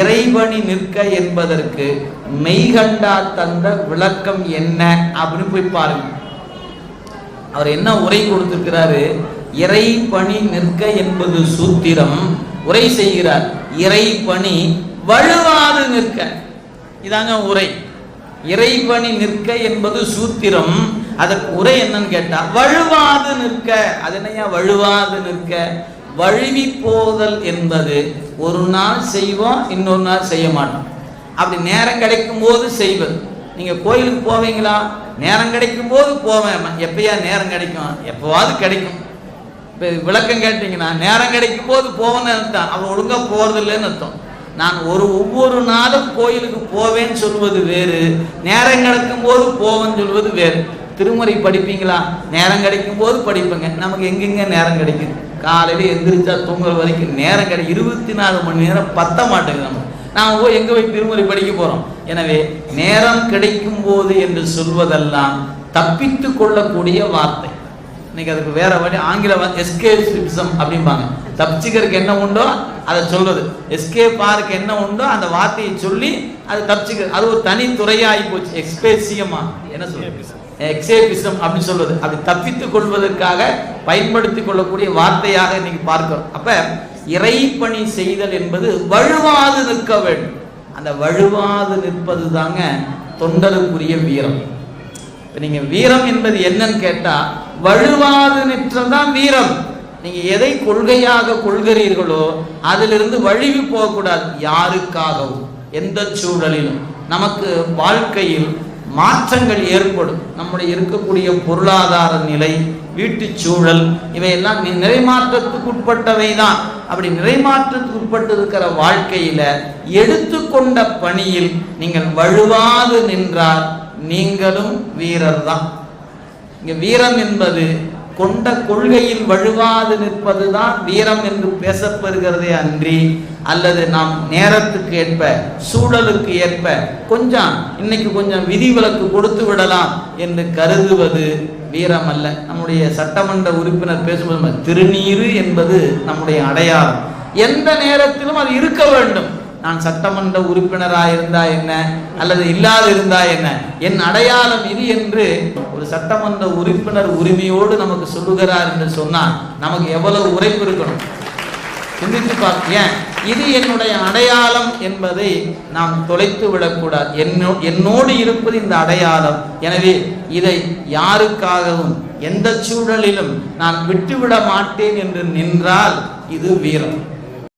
இறைவனி நிற்க என்பதற்கு மெய்கண்டா தந்த விளக்கம் என்ன அப்படின்னு போய் பாருங்க. அவர் என்ன உரை கொடுத்திருக்கிறாரு? இறைபணி நிற்க என்பது சூத்திரம். உரை செய்கிறார், இறைபணி வழுவாது நிற்க. இதாங்க உரை. இறைபணி நிற்க என்பது சூத்திரம். அதற்கு உரை என்னன்னு கேட்டா வழுவாது நிற்க. அது என்னையா வழுவாது நிற்க? வழுவி போதல் என்பது ஒரு நாள் செய்வோம், இன்னொரு நாள் செய்ய மாட்டோம். அப்படி நேரம் கிடைக்கும் போது செய்வது. நீங்க கோயிலுக்கு போவீங்களா? நேரம் கிடைக்கும் போது போவேன். எப்பயா நேரம் கிடைக்கும்? எப்பவாவது கிடைக்கும். இப்போ விளக்கம் கேட்டீங்கன்னா நேரம் கிடைக்கும் போது போவேன்னு அர்த்தம். அவன் ஒழுங்கா போறது இல்லைன்னு அர்த்தம். நான் ஒவ்வொரு நாளும் கோயிலுக்கு போவேன்னு சொல்வது வேறு, நேரம் கிடைக்கும் போது போவேன்னு சொல்வது வேறு. திருமுறை படிப்பீங்களா? நேரம் கிடைக்கும் போது படிப்பேங்க. நமக்கு எங்கெங்க நேரம் கிடைக்கும்? காலையில் எந்திரிச்சா தூங்குற வரைக்கும் நேரம் கிடைக்கும். 24 மணி நேரம் பத்த மாட்டேங்குது. நாம் எங்கே போய் திருமுறை படிக்க போகிறோம்? எனவே நேரம் கிடைக்கும் போது என்று சொல்வதெல்லாம் தப்பித்து கொள்ளக்கூடிய வார்த்தை. இன்னைக்கு அதுக்கு வேற வழி. ஆங்கில எஸ்கேபிசம் அப்படிம்பாங்க. தப்பிச்சுக்கிறதுக்கு என்ன உண்டோ அதை சொல்றது. எஸ்கேப்பாருக்கு என்ன உண்டோ அந்த வார்த்தையை சொல்லி அது தப்பிச்சுக்கிறது. அது ஒரு தனி துறையாகி போச்சு. எக்ஸ்பேசியமா என்ன சொல்றது? எக்ஸேபிசம் அப்படின்னு சொல்வது. அப்படி தப்பித்துக் கொள்வதற்காக பயன்படுத்திக் கொள்ளக்கூடிய வார்த்தையாக இன்னைக்கு பார்க்கிறோம். அப்ப இறைப்பணி செய்தல் என்பது வழுவாது நிற்க வேண்டும். அந்த வழுவாது நிற்பது தாங்க தொண்டருக்குரிய வீரம். நீங்க வீரம் என்பது என்னன்னு கேட்டா வழுவாது நிற்றதான் வீரம். நீங்க எதை கொள்கையாக கொள்கிறீர்களோ அதிலிருந்து வழுவி போகக்கூடாது. யாருக்காகவும் எந்த சூழலிலும் நமக்கு வாழ்க்கையில் மாற்றங்கள் ஏற்படும். நம்முடைய இருக்கக்கூடிய பொருளாதார நிலை, வீட்டு சூழல், இவையெல்லாம் நிறைமாற்றத்துக்கு உட்பட்டவை தான். அப்படி நிறைமாற்றத்துக்கு உட்பட்டு இருக்கிற வாழ்க்கையில எடுத்துக்கொண்ட பணியில் நீங்கள் வழுவாது நின்றால் நீங்களும் வீரர் தான். இங்க வீரம் என்பது கொண்ட கொள்கையில் வழுவாது நிற்பது தான் வீரம் என்று பேசப்படுகிறதே அன்றி, அல்லது நாம் நேரத்துக்கு ஏற்ப சூழலுக்கு ஏற்ப இன்னைக்கு கொஞ்சம் விதிவிலக்கு கொடுத்து விடலாம் என்று கருதுவது வீரம் அல்ல. நம்முடைய சட்டமன்ற உறுப்பினர் பேசும்போது திருநீறு என்பது நம்முடைய அடையாளம். எந்த நேரத்திலும் அது இருக்க வேண்டும். நான் சட்டமன்ற உறுப்பினராக இருந்தா என்ன, அல்லது இல்லாது இருந்தா என்ன, என் அடையாளம் இது என்று ஒரு சட்டமன்ற உறுப்பினர் உரிமையோடு நமக்கு சொல்லுகிறார் என்று சொன்னால் நமக்கு எவ்வளவு உரைப்பு இருக்கணும் சிந்தித்து பார்க்க. இது என்னுடைய அடையாளம் என்பதை நாம் தொலைத்து விடக்கூடாது. என்னோடு இருப்பது இந்த அடையாளம். எனவே இதை யாருக்காகவும் எந்த சூழலிலும் நான் விட்டுவிட மாட்டேன் என்று நின்றால் இது வீரம்.